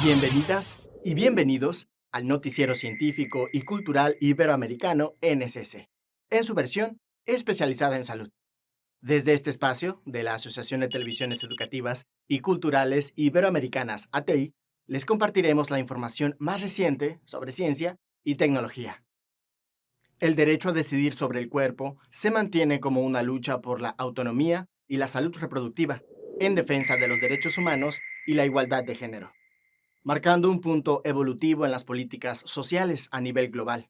Bienvenidas y bienvenidos al noticiero científico y cultural iberoamericano NSC, en su versión especializada en salud. Desde este espacio de la Asociación de Televisiones Educativas y Culturales Iberoamericanas, ATEI, les compartiremos la información más reciente sobre ciencia y tecnología. El derecho a decidir sobre el cuerpo se mantiene como una lucha por la autonomía y la salud reproductiva, en defensa de los derechos humanos y la igualdad de género, marcando un punto evolutivo en las políticas sociales a nivel global.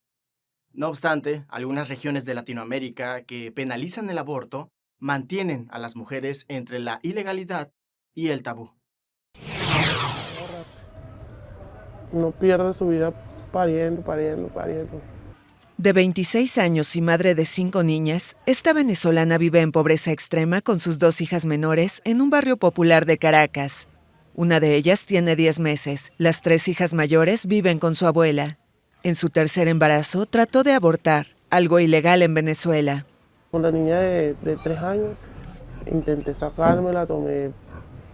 No obstante, algunas regiones de Latinoamérica que penalizan el aborto mantienen a las mujeres entre la ilegalidad y el tabú. No pierde su vida pariendo. De 26 años y madre de 5 niñas, esta venezolana vive en pobreza extrema con sus 2 hijas menores en un barrio popular de Caracas. Una de ellas tiene 10 meses. Las 3 hijas mayores viven con su abuela. En su tercer embarazo trató de abortar, algo ilegal en Venezuela. Con la niña de 3 años intenté sacármela, tomé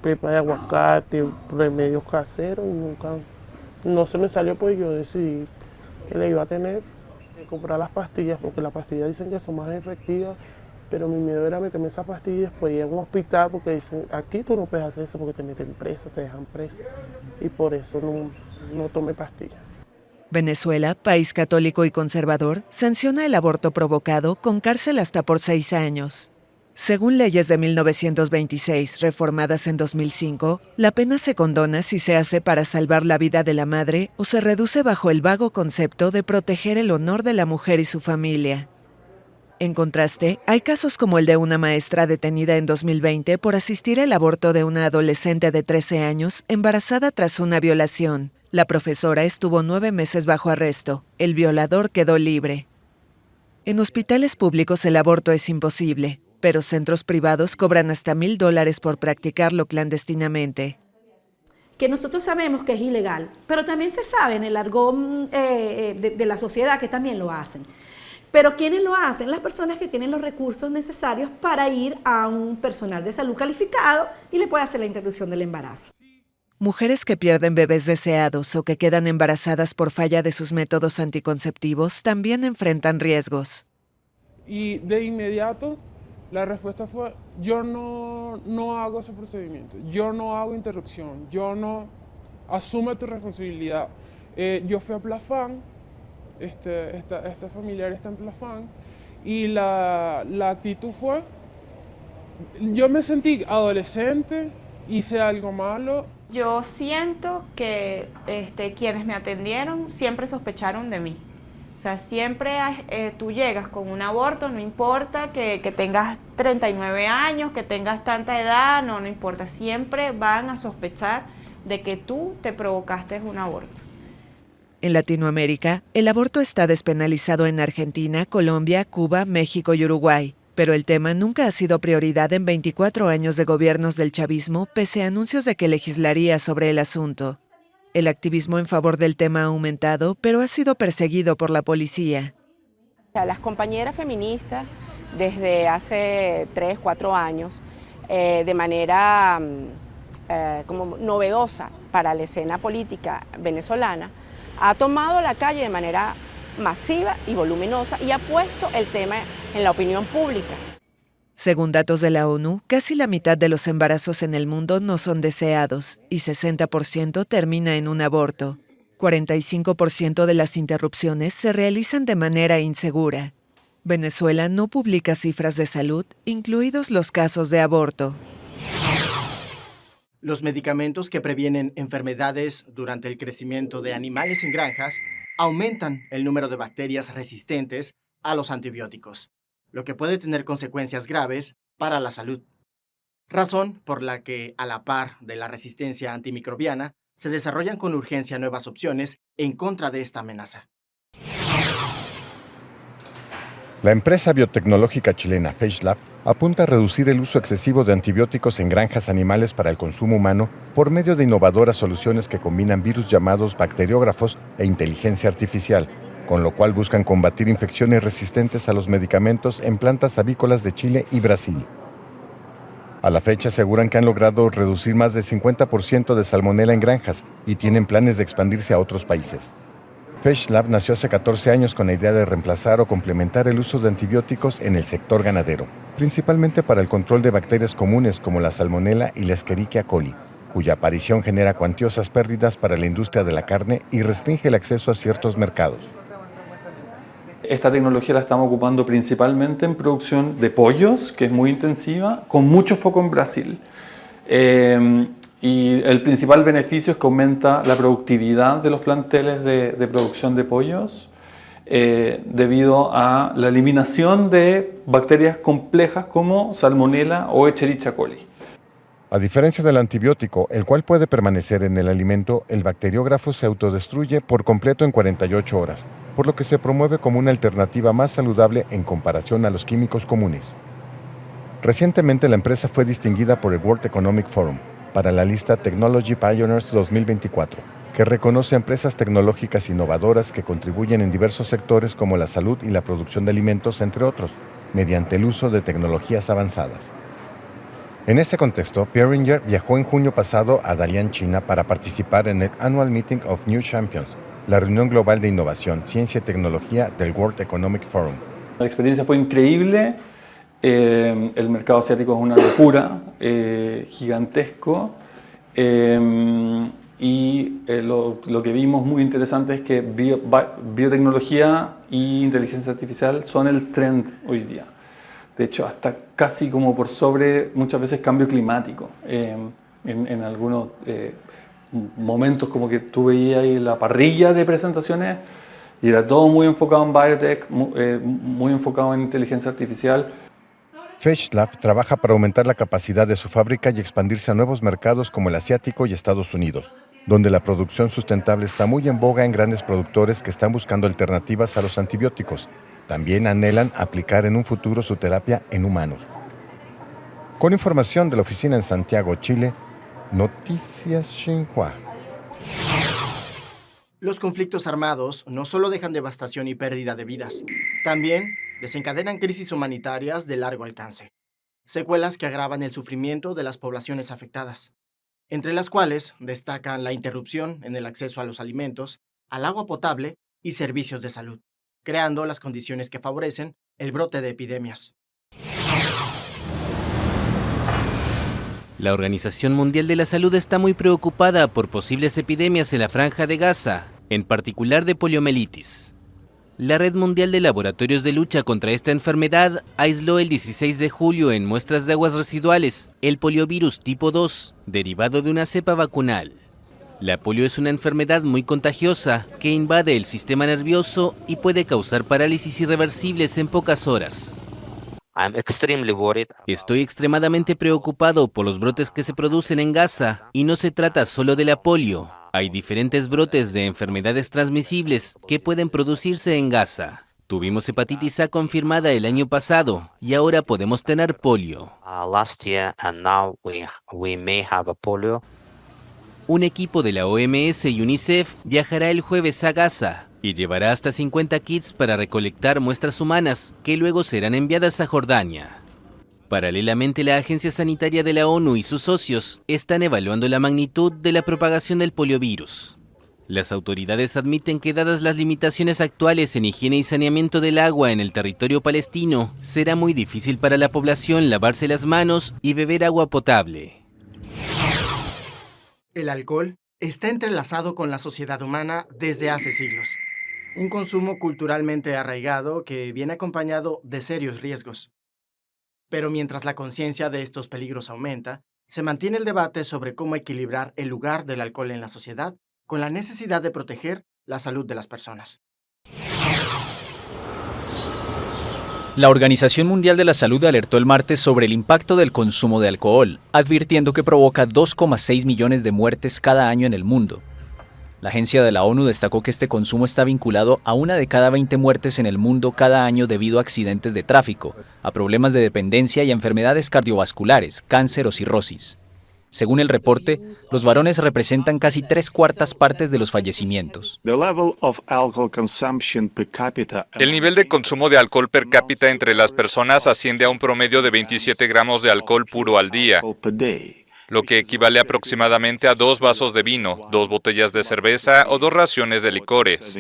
pepa de aguacate, remedios caseros y no se me salió, pues yo decidí que le iba a tener que comprar las pastillas, porque las pastillas dicen que son más efectivas, pero mi miedo era meterme esas pastillas y después ir a un hospital, porque dicen, aquí tú no puedes hacer eso porque te meten presa, te dejan presa, y por eso no tomé pastillas. Venezuela, país católico y conservador, sanciona el aborto provocado con cárcel hasta por 6 años. Según leyes de 1926, reformadas en 2005, la pena se condona si se hace para salvar la vida de la madre o se reduce bajo el vago concepto de proteger el honor de la mujer y su familia. En contraste, hay casos como el de una maestra detenida en 2020 por asistir al aborto de una adolescente de 13 años embarazada tras una violación. La profesora estuvo 9 meses bajo arresto. El violador quedó libre. En hospitales públicos el aborto es imposible, pero centros privados cobran hasta $1,000 por practicarlo clandestinamente. Que nosotros sabemos que es ilegal, pero también se sabe en el argot de la sociedad que también lo hacen. Pero ¿quiénes lo hacen? Las personas que tienen los recursos necesarios para ir a un personal de salud calificado y le puede hacer la interrupción del embarazo. Mujeres que pierden bebés deseados o que quedan embarazadas por falla de sus métodos anticonceptivos también enfrentan riesgos. Y de inmediato la respuesta fue, yo no hago ese procedimiento, yo no hago interrupción, asume tu responsabilidad. Yo fui a Plafán, esta familiar está en Plafán, y la actitud fue, yo me sentí adolescente, hice algo malo. Yo siento que quienes me atendieron siempre sospecharon de mí. O sea, siempre tú llegas con un aborto, no importa que tengas 39 años, que tengas tanta edad, no importa. Siempre van a sospechar de que tú te provocaste un aborto. En Latinoamérica, el aborto está despenalizado en Argentina, Colombia, Cuba, México y Uruguay. Pero el tema nunca ha sido prioridad en 24 años de gobiernos del chavismo, pese a anuncios de que legislaría sobre el asunto. El activismo en favor del tema ha aumentado, pero ha sido perseguido por la policía. Las compañeras feministas, desde hace 3, 4 años, de manera como novedosa para la escena política venezolana, ha tomado la calle de manera masiva y voluminosa y ha puesto el tema en la opinión pública. Según datos de la ONU, casi la mitad de los embarazos en el mundo no son deseados y 60% termina en un aborto. 45% de las interrupciones se realizan de manera insegura. Venezuela no publica cifras de salud, incluidos los casos de aborto. Los medicamentos que previenen enfermedades durante el crecimiento de animales en granjas aumentan el número de bacterias resistentes a los antibióticos, lo que puede tener consecuencias graves para la salud. Razón por la que, a la par de la resistencia antimicrobiana, se desarrollan con urgencia nuevas opciones en contra de esta amenaza. La empresa biotecnológica chilena FaceLab apunta a reducir el uso excesivo de antibióticos en granjas animales para el consumo humano por medio de innovadoras soluciones que combinan virus llamados bacteriógrafos e inteligencia artificial, con lo cual buscan combatir infecciones resistentes a los medicamentos en plantas avícolas de Chile y Brasil. A la fecha aseguran que han logrado reducir más del 50% de salmonela en granjas y tienen planes de expandirse a otros países. FishLab nació hace 14 años con la idea de reemplazar o complementar el uso de antibióticos en el sector ganadero, principalmente para el control de bacterias comunes como la salmonela y la Escherichia coli, cuya aparición genera cuantiosas pérdidas para la industria de la carne y restringe el acceso a ciertos mercados. Esta tecnología la estamos ocupando principalmente en producción de pollos, que es muy intensiva, con mucho foco en Brasil. Y el principal beneficio es que aumenta la productividad de los planteles de producción de pollos debido a la eliminación de bacterias complejas como Salmonella o Escherichia coli. A diferencia del antibiótico, el cual puede permanecer en el alimento, el bacteriógrafo se autodestruye por completo en 48 horas, por lo que se promueve como una alternativa más saludable en comparación a los químicos comunes. Recientemente la empresa fue distinguida por el World Economic Forum para la lista Technology Pioneers 2024, que reconoce a empresas tecnológicas innovadoras que contribuyen en diversos sectores como la salud y la producción de alimentos, entre otros, mediante el uso de tecnologías avanzadas. En ese contexto, Pierre Ringer viajó en junio pasado a Dalian, China, para participar en el Annual Meeting of New Champions, la reunión global de innovación, ciencia y tecnología del World Economic Forum. La experiencia fue increíble. El mercado asiático es una locura, gigantesco, y lo que vimos muy interesante es que biotecnología e inteligencia artificial son el trend hoy día. De hecho, hasta casi como por sobre muchas veces cambio climático. En algunos momentos como que tú veías ahí la parrilla de presentaciones y era todo muy enfocado en biotech, muy enfocado en inteligencia artificial. FishLab trabaja para aumentar la capacidad de su fábrica y expandirse a nuevos mercados como el asiático y Estados Unidos, donde la producción sustentable está muy en boga en grandes productores que están buscando alternativas a los antibióticos. También anhelan aplicar en un futuro su terapia en humanos. Con información de la oficina en Santiago, Chile, Noticias Xinhua. Los conflictos armados no solo dejan devastación y pérdida de vidas, también desencadenan crisis humanitarias de largo alcance, secuelas que agravan el sufrimiento de las poblaciones afectadas, entre las cuales destacan la interrupción en el acceso a los alimentos, al agua potable y servicios de salud, creando las condiciones que favorecen el brote de epidemias. La Organización Mundial de la Salud está muy preocupada por posibles epidemias en la Franja de Gaza, en particular de poliomielitis. La Red Mundial de Laboratorios de Lucha contra esta enfermedad aisló el 16 de julio en muestras de aguas residuales el poliovirus tipo 2, derivado de una cepa vacunal. La polio es una enfermedad muy contagiosa que invade el sistema nervioso y puede causar parálisis irreversibles en pocas horas. Estoy extremadamente preocupado por los brotes que se producen en Gaza y no se trata solo de la polio. Hay diferentes brotes de enfermedades transmisibles que pueden producirse en Gaza. Tuvimos hepatitis A confirmada el año pasado y ahora podemos tener polio. Un equipo de la OMS y UNICEF viajará el jueves a Gaza y llevará hasta 50 kits para recolectar muestras humanas que luego serán enviadas a Jordania. Paralelamente, la Agencia Sanitaria de la ONU y sus socios están evaluando la magnitud de la propagación del poliovirus. Las autoridades admiten que, dadas las limitaciones actuales en higiene y saneamiento del agua en el territorio palestino, será muy difícil para la población lavarse las manos y beber agua potable. El alcohol está entrelazado con la sociedad humana desde hace siglos. Un consumo culturalmente arraigado que viene acompañado de serios riesgos. Pero mientras la conciencia de estos peligros aumenta, se mantiene el debate sobre cómo equilibrar el lugar del alcohol en la sociedad con la necesidad de proteger la salud de las personas. La Organización Mundial de la Salud alertó el martes sobre el impacto del consumo de alcohol, advirtiendo que provoca 2,6 millones de muertes cada año en el mundo. La agencia de la ONU destacó que este consumo está vinculado a 1 de cada 20 muertes en el mundo cada año debido a accidentes de tráfico, a problemas de dependencia y a enfermedades cardiovasculares, cáncer o cirrosis. Según el reporte, los varones representan casi 3/4 partes de los fallecimientos. El nivel de consumo de alcohol per cápita entre las personas asciende a un promedio de 27 gramos de alcohol puro al día, lo que equivale aproximadamente a 2 vasos de vino, 2 botellas de cerveza o 2 raciones de licores.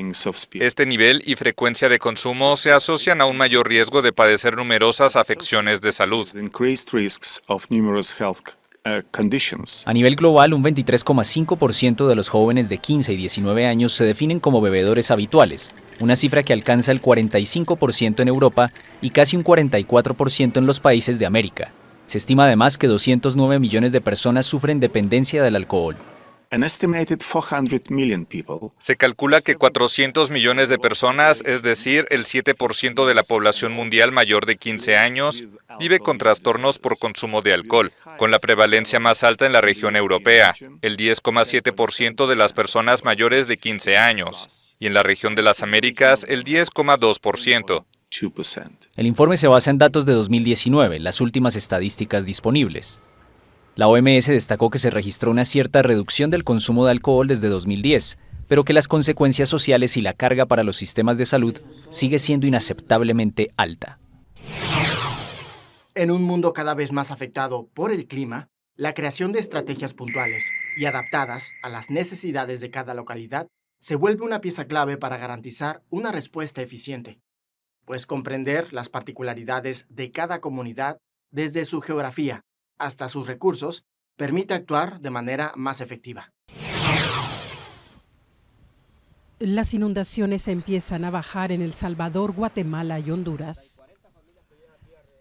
Este nivel y frecuencia de consumo se asocian a un mayor riesgo de padecer numerosas afecciones de salud. A nivel global, un 23,5% de los jóvenes de 15 y 19 años se definen como bebedores habituales, una cifra que alcanza el 45% en Europa y casi un 44% en los países de América. Se estima además que 209 millones de personas sufren dependencia del alcohol. Se calcula que 400 millones de personas, es decir, el 7% de la población mundial mayor de 15 años, vive con trastornos por consumo de alcohol, con la prevalencia más alta en la región europea, el 10,7% de las personas mayores de 15 años, y en la región de las Américas, el 10,2%. El informe se basa en datos de 2019, las últimas estadísticas disponibles. La OMS destacó que se registró una cierta reducción del consumo de alcohol desde 2010, pero que las consecuencias sociales y la carga para los sistemas de salud sigue siendo inaceptablemente alta. En un mundo cada vez más afectado por el clima, la creación de estrategias puntuales y adaptadas a las necesidades de cada localidad se vuelve una pieza clave para garantizar una respuesta eficiente, pues comprender las particularidades de cada comunidad desde su geografía hasta sus recursos, permite actuar de manera más efectiva. Las inundaciones empiezan a bajar en El Salvador, Guatemala y Honduras.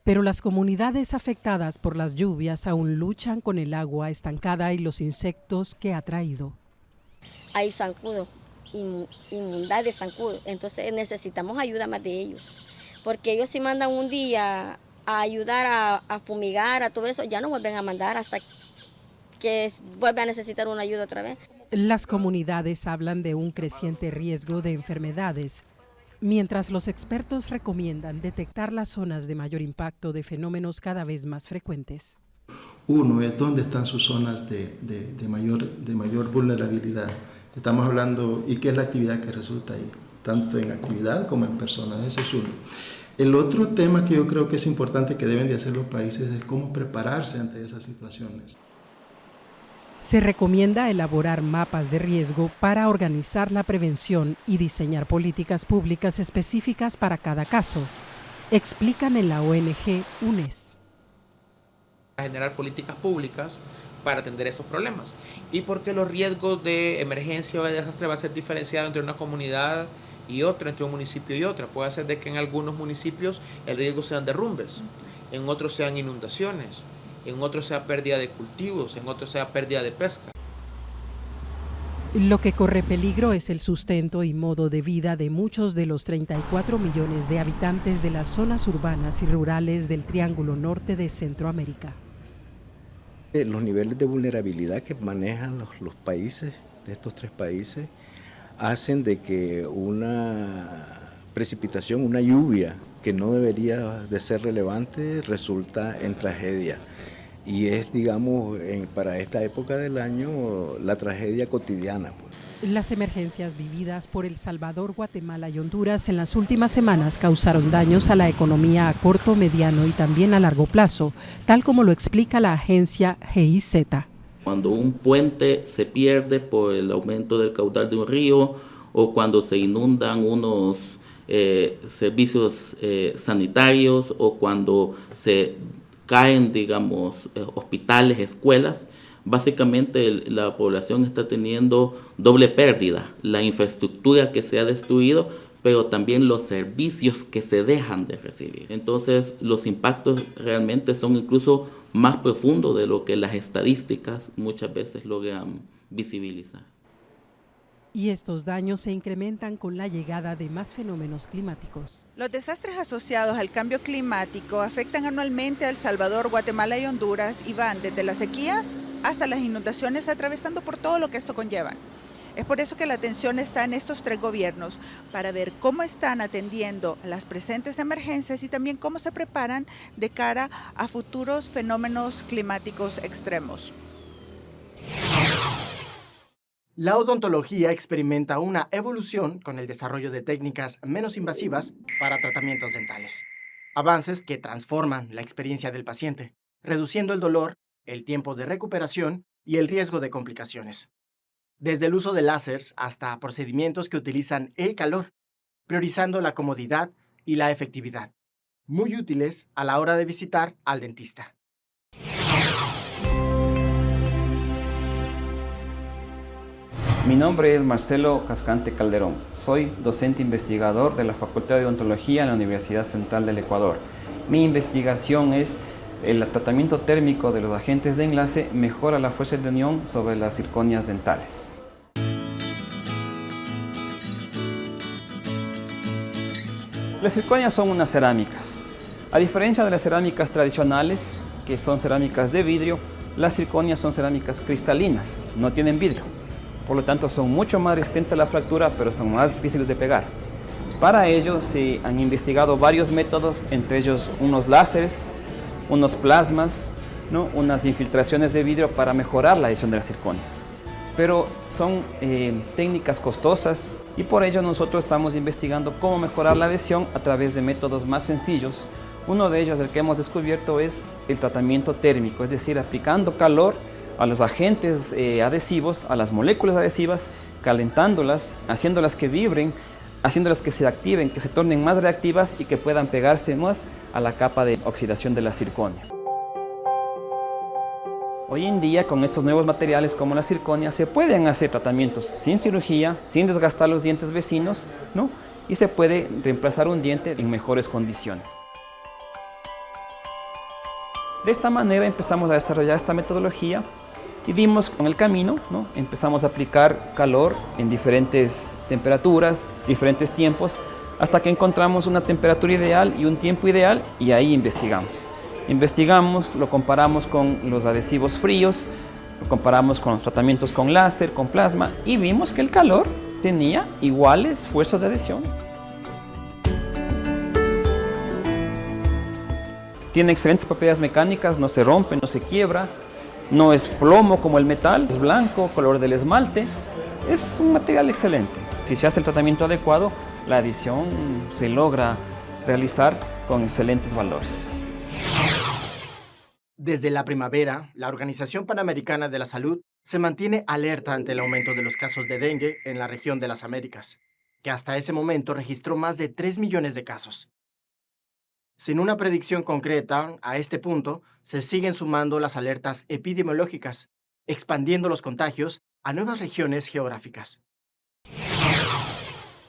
Pero las comunidades afectadas por las lluvias aún luchan con el agua estancada y los insectos que ha traído. Hay zancudo, inundar de zancudo, entonces necesitamos ayuda más de ellos, porque ellos si mandan un día a ayudar a fumigar, a todo eso, ya no vuelven a mandar hasta que vuelvan a necesitar una ayuda otra vez. Las comunidades hablan de un creciente riesgo de enfermedades, mientras los expertos recomiendan detectar las zonas de mayor impacto de fenómenos cada vez más frecuentes. Uno es dónde están sus zonas de mayor vulnerabilidad. Estamos hablando, ¿y qué es la actividad que resulta ahí? Tanto en actividad como en personas, ese es uno. El otro tema que yo creo que es importante que deben de hacer los países es cómo prepararse ante esas situaciones. Se recomienda elaborar mapas de riesgo para organizar la prevención y diseñar políticas públicas específicas para cada caso, explican en la ONG UNES. Generar políticas públicas para atender esos problemas. Y porque los riesgos de emergencia o de desastre va a ser diferenciado entre una comunidad y otra, entre un municipio y otra. Puede ser de que en algunos municipios el riesgo sean derrumbes, en otros sean inundaciones, en otros sea pérdida de cultivos, en otros sea pérdida de pesca. Lo que corre peligro es el sustento y modo de vida de muchos de los 34 millones de habitantes de las zonas urbanas y rurales del Triángulo Norte de Centroamérica. Los niveles de vulnerabilidad que manejan los países, de estos 3 países, hacen de que una precipitación, una lluvia que no debería de ser relevante, resulta en tragedia. Y es, digamos, para esta época del año, la tragedia cotidiana, pues. Las emergencias vividas por El Salvador, Guatemala y Honduras en las últimas semanas causaron daños a la economía a corto, mediano y también a largo plazo, tal como lo explica la agencia GIZ. Cuando un puente se pierde por el aumento del caudal de un río o cuando se inundan unos servicios sanitarios o cuando se caen, digamos, hospitales, escuelas, básicamente la población está teniendo doble pérdida, la infraestructura que se ha destruido, pero también los servicios que se dejan de recibir. Entonces, los impactos realmente son incluso más profundos de lo que las estadísticas muchas veces logran visibilizar. Y estos daños se incrementan con la llegada de más fenómenos climáticos. Los desastres asociados al cambio climático afectan anualmente a El Salvador, Guatemala y Honduras y van desde las sequías hasta las inundaciones, atravesando por todo lo que esto conlleva. Es por eso que la atención está en estos 3 gobiernos, para ver cómo están atendiendo las presentes emergencias y también cómo se preparan de cara a futuros fenómenos climáticos extremos. La odontología experimenta una evolución con el desarrollo de técnicas menos invasivas para tratamientos dentales. Avances que transforman la experiencia del paciente, reduciendo el dolor, el tiempo de recuperación y el riesgo de complicaciones. Desde el uso de láseres hasta procedimientos que utilizan el calor, priorizando la comodidad y la efectividad, muy útiles a la hora de visitar al dentista. Mi nombre es Marcelo Cascante Calderón. Soy docente investigador de la Facultad de Odontología en la Universidad Central del Ecuador. Mi investigación es el tratamiento térmico de los agentes de enlace mejora la fuerza de unión sobre las zirconias dentales. Las zirconias son unas cerámicas. A diferencia de las cerámicas tradicionales, que son cerámicas de vidrio, las zirconias son cerámicas cristalinas, no tienen vidrio. Por lo tanto, son mucho más resistentes a la fractura, pero son más difíciles de pegar. Para ello, se han investigado varios métodos, entre ellos unos láseres, unos plasmas, ¿no? Unas infiltraciones de vidrio para mejorar la adhesión de las zirconias. Pero son técnicas costosas y por ello nosotros estamos investigando cómo mejorar la adhesión a través de métodos más sencillos. Uno de ellos, el que hemos descubierto, es el tratamiento térmico, es decir, aplicando calor a los agentes adhesivos, a las moléculas adhesivas, calentándolas, haciéndolas que vibren, haciéndolas que se activen, que se tornen más reactivas y que puedan pegarse más a la capa de oxidación de la zirconia. Hoy en día, con estos nuevos materiales como la zirconia, se pueden hacer tratamientos sin cirugía, sin desgastar los dientes vecinos, ¿no? Y se puede reemplazar un diente en mejores condiciones. De esta manera empezamos a desarrollar esta metodología y dimos con el camino, ¿no? Empezamos a aplicar calor en diferentes temperaturas, diferentes tiempos, hasta que encontramos una temperatura ideal y un tiempo ideal y ahí investigamos. Investigamos, lo comparamos con los adhesivos fríos, lo comparamos con los tratamientos con láser, con plasma y vimos que el calor tenía iguales fuerzas de adhesión. Tiene excelentes propiedades mecánicas, no se rompe, no se quiebra, no es plomo como el metal, es blanco, color del esmalte, es un material excelente. Si se hace el tratamiento adecuado, la adhesión se logra realizar con excelentes valores. Desde la primavera, la Organización Panamericana de la Salud se mantiene alerta ante el aumento de los casos de dengue en la región de las Américas, que hasta ese momento registró más de 3 millones de casos. Sin una predicción concreta, a este punto, se siguen sumando las alertas epidemiológicas, expandiendo los contagios a nuevas regiones geográficas.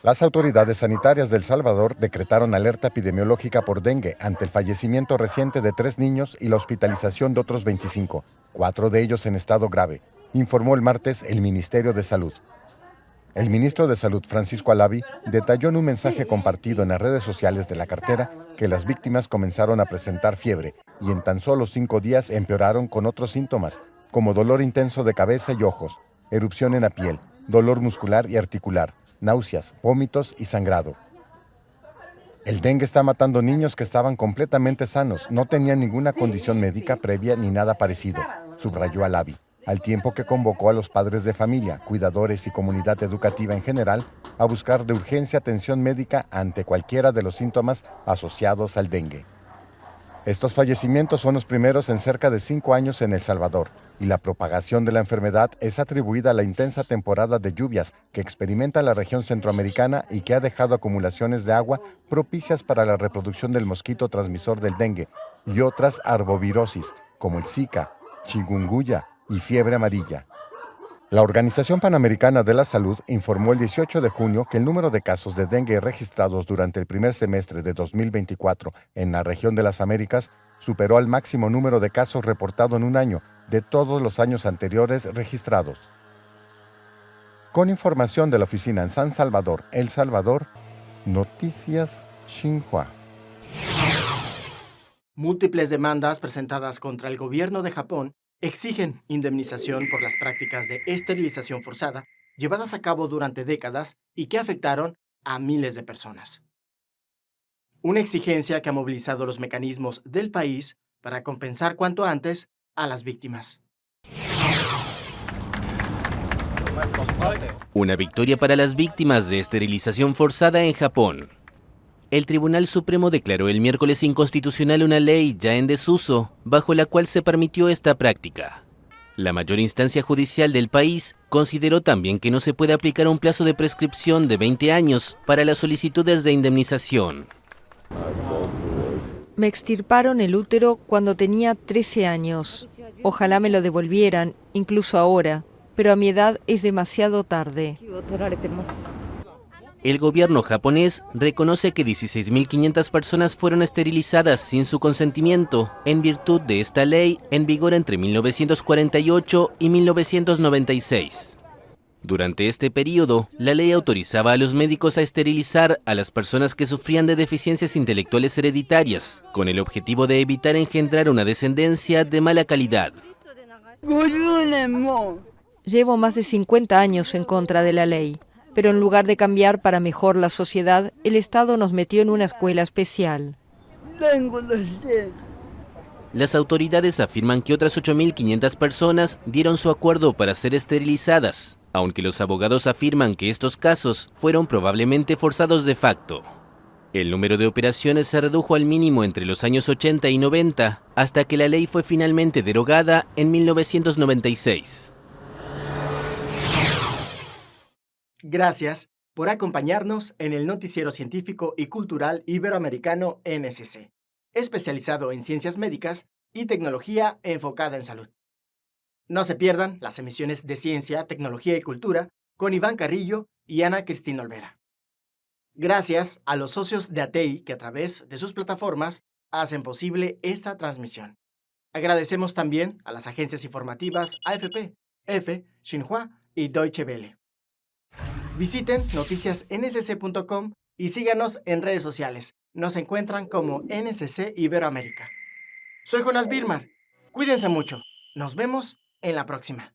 Las autoridades sanitarias de El Salvador decretaron alerta epidemiológica por dengue ante el fallecimiento reciente de 3 niños y la hospitalización de otros 25, 4 de ellos en estado grave, informó el martes el Ministerio de Salud. El ministro de Salud, Francisco Alavi, detalló en un mensaje compartido en las redes sociales de la cartera que las víctimas comenzaron a presentar fiebre y en tan solo 5 días empeoraron con otros síntomas, como dolor intenso de cabeza y ojos, erupción en la piel, dolor muscular y articular, náuseas, vómitos y sangrado. El dengue está matando niños que estaban completamente sanos, no tenían ninguna condición médica previa ni nada parecido, subrayó Alavi, al tiempo que convocó a los padres de familia, cuidadores y comunidad educativa en general a buscar de urgencia atención médica ante cualquiera de los síntomas asociados al dengue. Estos fallecimientos son los primeros en cerca de 5 años en El Salvador, y la propagación de la enfermedad es atribuida a la intensa temporada de lluvias que experimenta la región centroamericana y que ha dejado acumulaciones de agua propicias para la reproducción del mosquito transmisor del dengue y otras arbovirosis, como el Zika, chikungunya y fiebre amarilla. La Organización Panamericana de la Salud informó el 18 de junio que el número de casos de dengue registrados durante el primer semestre de 2024 en la región de las Américas superó al máximo número de casos reportado en un año de todos los años anteriores registrados. Con información de la oficina en San Salvador, El Salvador, Noticias Xinhua. Múltiples demandas presentadas contra el gobierno de Japón exigen indemnización por las prácticas de esterilización forzada llevadas a cabo durante décadas y que afectaron a miles de personas. Una exigencia que ha movilizado los mecanismos del país para compensar cuanto antes a las víctimas. Una victoria para las víctimas de esterilización forzada en Japón. El Tribunal Supremo declaró el miércoles inconstitucional una ley ya en desuso, bajo la cual se permitió esta práctica. La mayor instancia judicial del país consideró también que no se puede aplicar un plazo de prescripción de 20 años para las solicitudes de indemnización. Me extirparon el útero cuando tenía 13 años. Ojalá me lo devolvieran, incluso ahora, pero a mi edad es demasiado tarde. El gobierno japonés reconoce que 16.500 personas fueron esterilizadas sin su consentimiento en virtud de esta ley en vigor entre 1948 y 1996. Durante este periodo, la ley autorizaba a los médicos a esterilizar a las personas que sufrían de deficiencias intelectuales hereditarias, con el objetivo de evitar engendrar una descendencia de mala calidad. Llevo más de 50 años en contra de la ley, pero en lugar de cambiar para mejor la sociedad, el Estado nos metió en una escuela especial. Las autoridades afirman que otras 8.500 personas dieron su acuerdo para ser esterilizadas, aunque los abogados afirman que estos casos fueron probablemente forzados de facto. El número de operaciones se redujo al mínimo entre los años 80 y 90, hasta que la ley fue finalmente derogada en 1996. Gracias por acompañarnos en el Noticiero Científico y Cultural Iberoamericano NSC, especializado en ciencias médicas y tecnología enfocada en salud. No se pierdan las emisiones de Ciencia, Tecnología y Cultura con Iván Carrillo y Ana Cristina Olvera. Gracias a los socios de ATEI que a través de sus plataformas hacen posible esta transmisión. Agradecemos también a las agencias informativas AFP, EFE, Xinhua y Deutsche Welle. Visiten noticiasnsc.com y síganos en redes sociales. Nos encuentran como NSC Iberoamérica. Soy Jonas Birmar. Cuídense mucho. Nos vemos en la próxima.